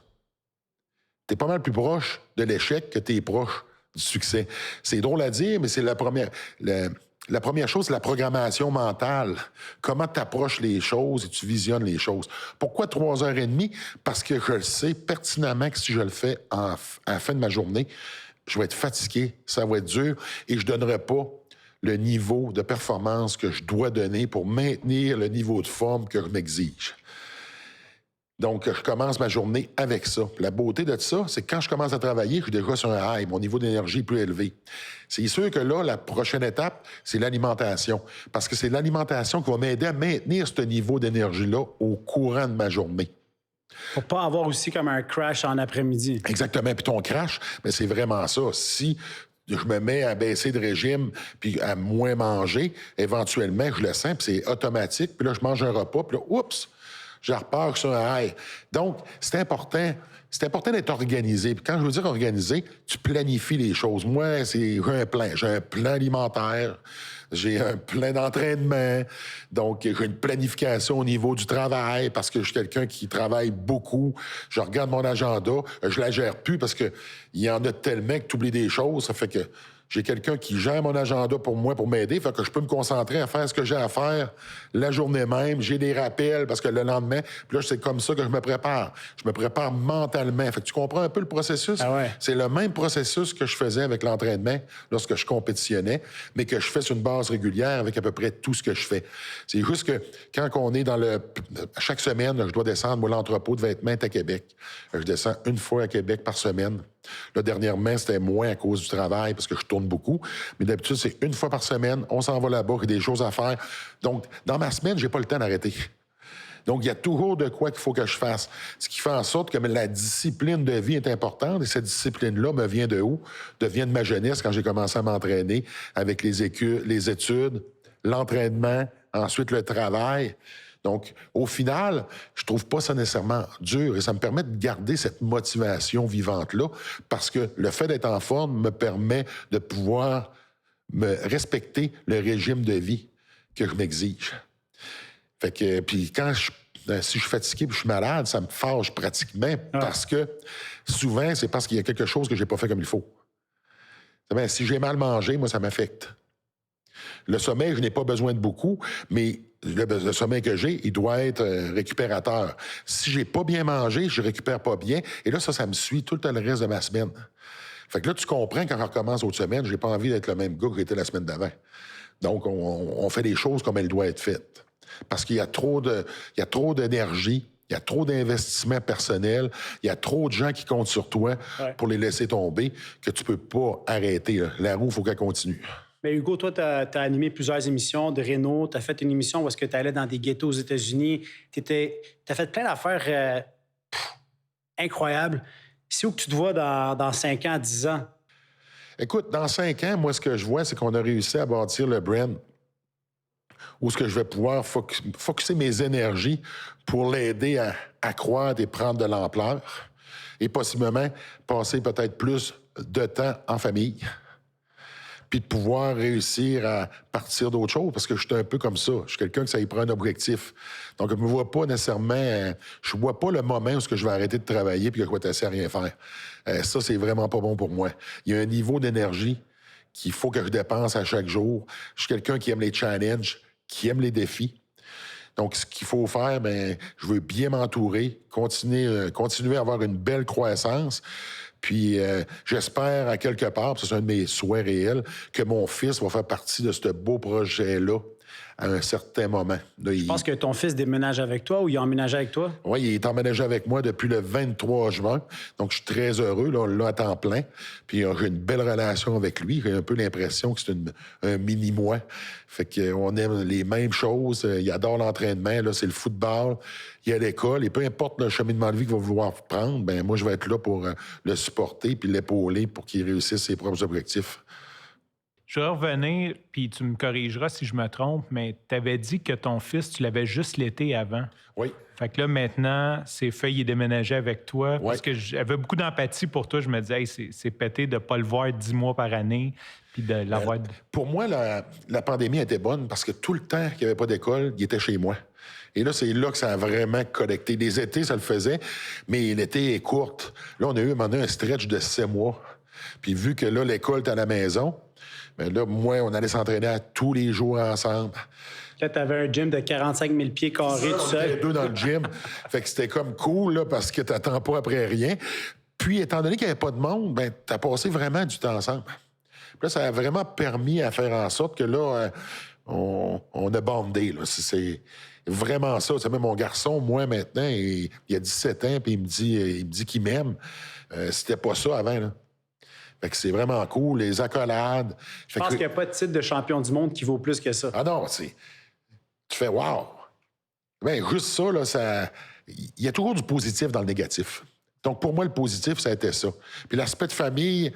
tu es pas mal plus proche de l'échec que tu es proche du succès. C'est drôle à dire, mais c'est la première chose, c'est la programmation mentale. Comment tu approches les choses et tu visionnes les choses. Pourquoi 3h30? Parce que je le sais pertinemment que si je le fais à la fin de ma journée, je vais être fatigué, ça va être dur et je ne donnerai pas le niveau de performance que je dois donner pour maintenir le niveau de forme que je m'exige. Donc, je commence ma journée avec ça. La beauté de ça, c'est que quand je commence à travailler, je suis déjà sur un high. Mon niveau d'énergie est plus élevé. C'est sûr que là, la prochaine étape, c'est l'alimentation. Parce que c'est l'alimentation qui va m'aider à maintenir ce niveau d'énergie-là au courant de ma journée. Pour pas avoir aussi comme un crash en après-midi. Exactement. Puis ton crash, mais c'est vraiment ça. Si je me mets à baisser de régime puis à moins manger, éventuellement, je le sens, puis c'est automatique. Puis là, je mange un repas, puis là, oups! Je repars sur un high. Donc, c'est important d'être organisé. Puis quand je veux dire organisé, tu planifies les choses. Moi, j'ai un plan. J'ai un plan alimentaire, j'ai un plan d'entraînement. Donc, j'ai une planification au niveau du travail parce que je suis quelqu'un qui travaille beaucoup. Je regarde mon agenda. Je la gère plus parce que il y en a tellement que tu oublies des choses. Ça fait que j'ai quelqu'un qui gère mon agenda pour moi, pour m'aider, fait que je peux me concentrer à faire ce que j'ai à faire la journée même. J'ai des rappels parce que le lendemain, puis là, c'est comme ça que je me prépare. Je me prépare mentalement. Fait que tu comprends un peu le processus? Ah ouais. C'est le même processus que je faisais avec l'entraînement lorsque je compétitionnais, mais que je fais sur une base régulière avec à peu près tout ce que je fais. C'est juste que quand on est chaque semaine, je dois descendre, moi, l'entrepôt de vêtements est à Québec. Je descends une fois à Québec par semaine. Là, dernièrement, c'était moins à cause du travail parce que je tourne beaucoup. Mais d'habitude, c'est une fois par semaine. On s'en va là-bas, il y a des choses à faire. Donc, dans ma semaine, j'ai pas le temps d'arrêter. Donc, il y a toujours de quoi qu'il faut que je fasse. Ce qui fait en sorte que la discipline de vie est importante. Et cette discipline-là me vient de où? Vient de ma jeunesse quand j'ai commencé à m'entraîner avec les études, l'entraînement, ensuite le travail. Donc, au final, je trouve pas ça nécessairement dur et ça me permet de garder cette motivation vivante-là parce que le fait d'être en forme me permet de pouvoir me respecter le régime de vie que je m'exige. Fait que, puis si je suis fatigué et je suis malade, ça me fâche pratiquement parce que souvent, c'est parce qu'il y a quelque chose que j'ai pas fait comme il faut. Si j'ai mal mangé, moi, ça m'affecte. Le sommeil, je n'ai pas besoin de beaucoup, mais le sommeil que j'ai, il doit être récupérateur. Si j'ai pas bien mangé, je récupère pas bien. Et là, ça me suit tout le reste de ma semaine. Fait que là, tu comprends, quand je recommence autre semaine, j'ai pas envie d'être le même gars que j'étais la semaine d'avant. Donc, on fait les choses comme elles doivent être faites. Parce qu'il y a trop d'énergie, il y a trop d'investissement personnel, il y a trop de gens qui comptent sur toi pour les laisser tomber que tu peux pas arrêter. Là. La roue, il faut qu'elle continue. Mais Hugo, toi, tu as animé plusieurs émissions de Renault. Tu as fait une émission où est-ce que tu allais dans des ghettos aux États-Unis. Tu as fait plein d'affaires incroyables. C'est où que tu te vois dans 5 ans, 10 ans? Écoute, dans 5 ans, moi, ce que je vois, c'est qu'on a réussi à bâtir le brand où est-ce que je vais pouvoir focusser mes énergies pour l'aider à croître et prendre de l'ampleur et possiblement passer peut-être plus de temps en famille puis de pouvoir réussir à partir d'autres choses, parce que je suis un peu comme ça. Je suis quelqu'un qui ça y prend un objectif. Donc, je ne me vois pas nécessairement... je vois pas le moment où je vais arrêter de travailler puis que je vais t'essayer à rien faire. Ça, c'est vraiment pas bon pour moi. Il y a un niveau d'énergie qu'il faut que je dépense à chaque jour. Je suis quelqu'un qui aime les challenges, qui aime les défis. Donc, ce qu'il faut faire, je veux bien m'entourer, continuer à avoir une belle croissance. Puis, j'espère à quelque part, c'est un de mes souhaits réels, que mon fils va faire partie de ce beau projet-là à un certain moment. Là, Je pense que ton fils déménage avec toi ou il a emménagé avec toi? Oui, il est emménagé avec moi depuis le 23 juin. Donc, je suis très heureux, là à temps plein. Puis, j'ai une belle relation avec lui. J'ai un peu l'impression que c'est un mini-moi. Fait qu'on aime les mêmes choses. Il adore l'entraînement. Là, c'est le football. Il est à l'école. Et peu importe le cheminement de vie qu'il va vouloir prendre, moi, je vais être là pour le supporter puis l'épauler pour qu'il réussisse ses propres objectifs. Je vais revenir, puis tu me corrigeras si je me trompe, mais tu avais dit que ton fils, tu l'avais juste l'été avant. Oui. Fait que là, maintenant, c'est fait, il est déménagé avec toi. Oui. Parce que j'avais beaucoup d'empathie pour toi. Je me disais, hey, c'est pété de ne pas le voir 10 mois par année, puis de l'avoir... Pour moi, la pandémie était bonne parce que tout le temps qu'il n'y avait pas d'école, il était chez moi. Et là, c'est là que ça a vraiment connecté. Les étés, ça le faisait, mais l'été est courte. Là, on a eu un stretch de 7 mois. Puis vu que là, l'école est à la maison, là, moi, on allait s'entraîner à tous les jours ensemble. Là, tu avais un gym de 45 000 pieds carrés tout seul. On était deux dans le gym. Fait que c'était comme cool, là, parce que t'attends pas après rien. Puis, étant donné qu'il n'y avait pas de monde, t'as passé vraiment du temps ensemble. Puis là, ça a vraiment permis à faire en sorte que là, on a bondé, là. C'est vraiment ça. Tu sais, même mon garçon, moi, maintenant, il a 17 ans, puis il me dit qu'il m'aime. C'était pas ça avant, là. Fait que c'est vraiment cool, les accolades. Je pense qu'il n'y a pas de titre de champion du monde qui vaut plus que ça. Ah non, tu fais « wow ». Juste ça, là, il y a toujours du positif dans le négatif. Donc, pour moi, le positif, ça a été ça. Puis l'aspect de famille,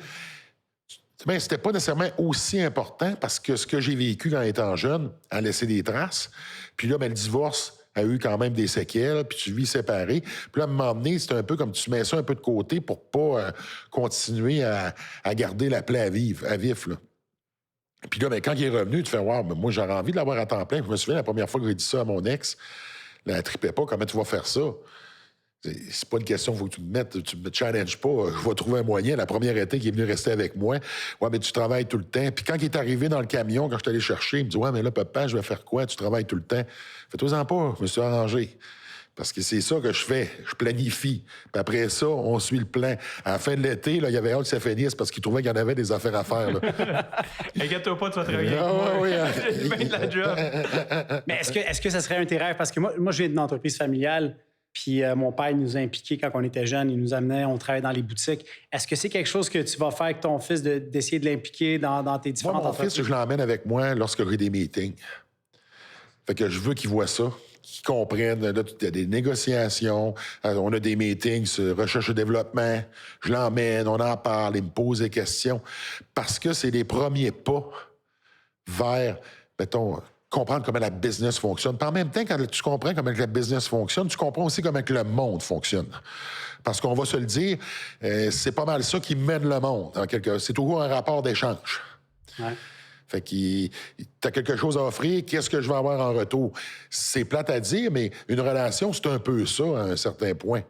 c'était pas nécessairement aussi important parce que ce que j'ai vécu quand étant jeune a laissé des traces. Puis là, le divorce a eu quand même des séquelles, puis tu vis séparé. Puis là, à un moment donné, c'est un peu comme tu mets ça un peu de côté pour pas continuer à garder la plaie à vif, là. Puis là, quand il est revenu, tu fais « wow, moi, j'aurais envie de l'avoir à temps plein. » Je me souviens, la première fois que j'ai dit ça à mon ex, elle tripait pas. Comment tu vas faire ça? C'est pas une question, il faut que tu me challenges pas. Je vais trouver un moyen. La première été qui est venu rester avec moi, ouais, mais tu travailles tout le temps. Puis quand il est arrivé dans le camion, quand je suis allé chercher, il me dit, ouais, mais là, papa, je vais faire quoi? Tu travailles tout le temps. Fais-toi-en pas, je me suis arrangé. Parce que c'est ça que je fais. Je planifie. Puis après ça, on suit le plan. À la fin de l'été, là, il y avait hâte que ça finisse parce qu'il trouvait qu'il y en avait des affaires à faire. Inquiète-toi pas, tu vas travailler avec moi. Oui, J'ai bien de la job. Mais est-ce que ça serait un de tes rêves? Parce que moi je viens d'une entreprise familiale, puis mon père nous a impliqués quand on était jeunes. Il nous amenait, on travaillait dans les boutiques. Est-ce que c'est quelque chose que tu vas faire avec ton fils, d'essayer de l'impliquer dans tes différentes entreprises? Mon fils, je l'emmène avec moi lorsque j'ai des meetings. Fait que je veux qu'il voit ça. Qui comprennent. Là, il y a des négociations, on a des meetings sur recherche et développement. Je l'emmène, on en parle, il me pose des questions. Parce que c'est les premiers pas vers, mettons, comprendre comment la business fonctionne. Puis en même temps, quand tu comprends comment la business fonctionne, tu comprends aussi comment le monde fonctionne. Parce qu'on va se le dire, c'est pas mal ça qui mène le monde. C'est toujours un rapport d'échange. Ouais. Fait que t'as quelque chose à offrir, qu'est-ce que je vais avoir en retour? C'est plate à dire, mais une relation, c'est un peu ça, à un certain point.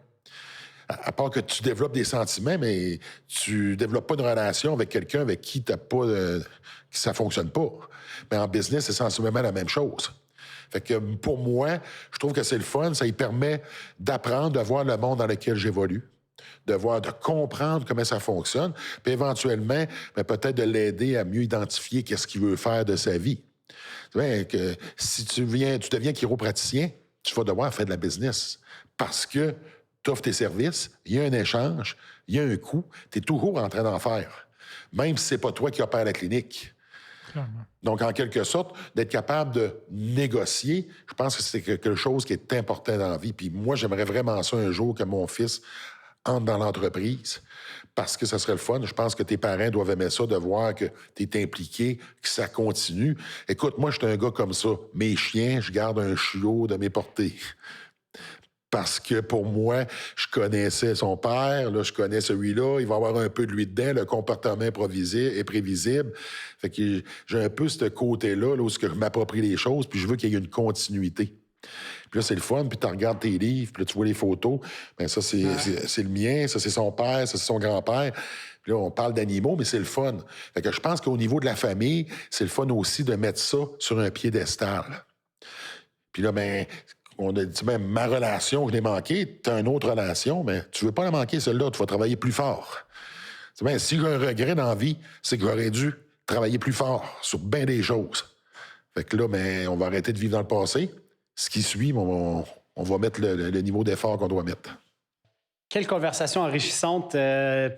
À part que tu développes des sentiments, mais tu développes pas une relation avec quelqu'un avec qui t'as pas, qui ça fonctionne pas. Mais en business, c'est sensiblement la même chose. Fait que pour moi, je trouve que c'est le fun. Ça lui permet d'apprendre, de voir le monde dans lequel j'évolue, de comprendre comment ça fonctionne, puis éventuellement, peut-être de l'aider à mieux identifier qu'est-ce qu'il veut faire de sa vie. Tu vois, que si tu deviens chiropraticien, tu vas devoir faire de la business parce que tu offres tes services, il y a un échange, il y a un coût, tu es toujours en train d'en faire, même si c'est pas toi qui opères la clinique. Donc, en quelque sorte, d'être capable de négocier, je pense que c'est quelque chose qui est important dans la vie. Puis moi, j'aimerais vraiment ça un jour que mon fils entre dans l'entreprise parce que ça serait le fun. Je pense que tes parents doivent aimer ça, de voir que tu es impliqué, que ça continue. Écoute, moi, je suis un gars comme ça. Mes chiens, je garde un chiot de mes portées. Parce que pour moi, je connaissais son père, là, je connais celui-là, il va avoir un peu de lui dedans, le comportement est prévisible. Fait que j'ai un peu ce côté-là, là, où je m'approprie les choses, puis je veux qu'il y ait une continuité. Puis là, c'est le fun, puis tu regardes tes livres, puis là, tu vois les photos. Bien, ça, c'est le mien, ça, c'est son père, ça, c'est son grand-père. Puis là, on parle d'animaux, mais c'est le fun. Fait que je pense qu'au niveau de la famille, c'est le fun aussi de mettre ça sur un piédestal. Puis là, ben, on a dit même ma relation, je l'ai manquée, tu as une autre relation, mais tu veux pas la manquer, celle-là, tu vas travailler plus fort. Bien, si j'ai un regret dans la vie, c'est que j'aurais dû travailler plus fort sur bien des choses. Fait que là, ben, on va arrêter de vivre dans le passé. Ce qui suit, on va mettre le niveau d'effort qu'on doit mettre. Quelle conversation enrichissante. Je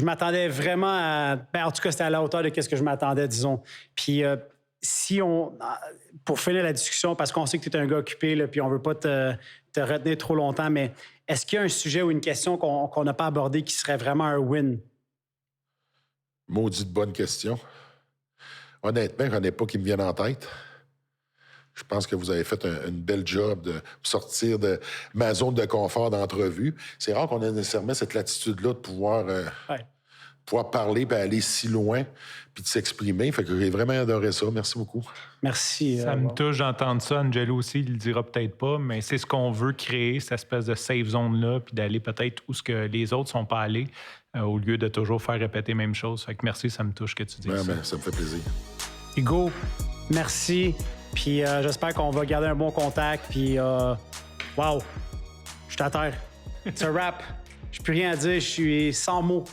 m'attendais vraiment à... Ben, en tout cas, c'était à la hauteur de ce que je m'attendais, disons. Puis pour finir la discussion, parce qu'on sait que tu es un gars occupé, là, puis on ne veut pas te retenir trop longtemps, mais est-ce qu'il y a un sujet ou une question qu'on n'a pas abordé qui serait vraiment un win? Maudite bonne question. Honnêtement, je n'en ai pas qui me viennent en tête. Je pense que vous avez fait une belle job de sortir de ma zone de confort d'entrevue. C'est rare qu'on ait nécessairement cette latitude-là de pouvoir parler, puis aller si loin, puis de s'exprimer. Fait que j'ai vraiment adoré ça. Merci beaucoup. Merci. Ça me touche d'entendre ça. Angelo aussi, il le dira peut-être pas, mais c'est ce qu'on veut créer, cette espèce de safe zone-là, puis d'aller peut-être où ce que les autres sont pas allés, au lieu de toujours faire répéter les mêmes choses. Fait que merci, ça me touche que tu dises ça. Ben, ça me fait plaisir. Hugo, merci. Puis j'espère qu'on va garder un bon contact. Puis, wow, je suis à terre. C'est un rap. Je n'ai plus rien à dire. Je suis sans mots.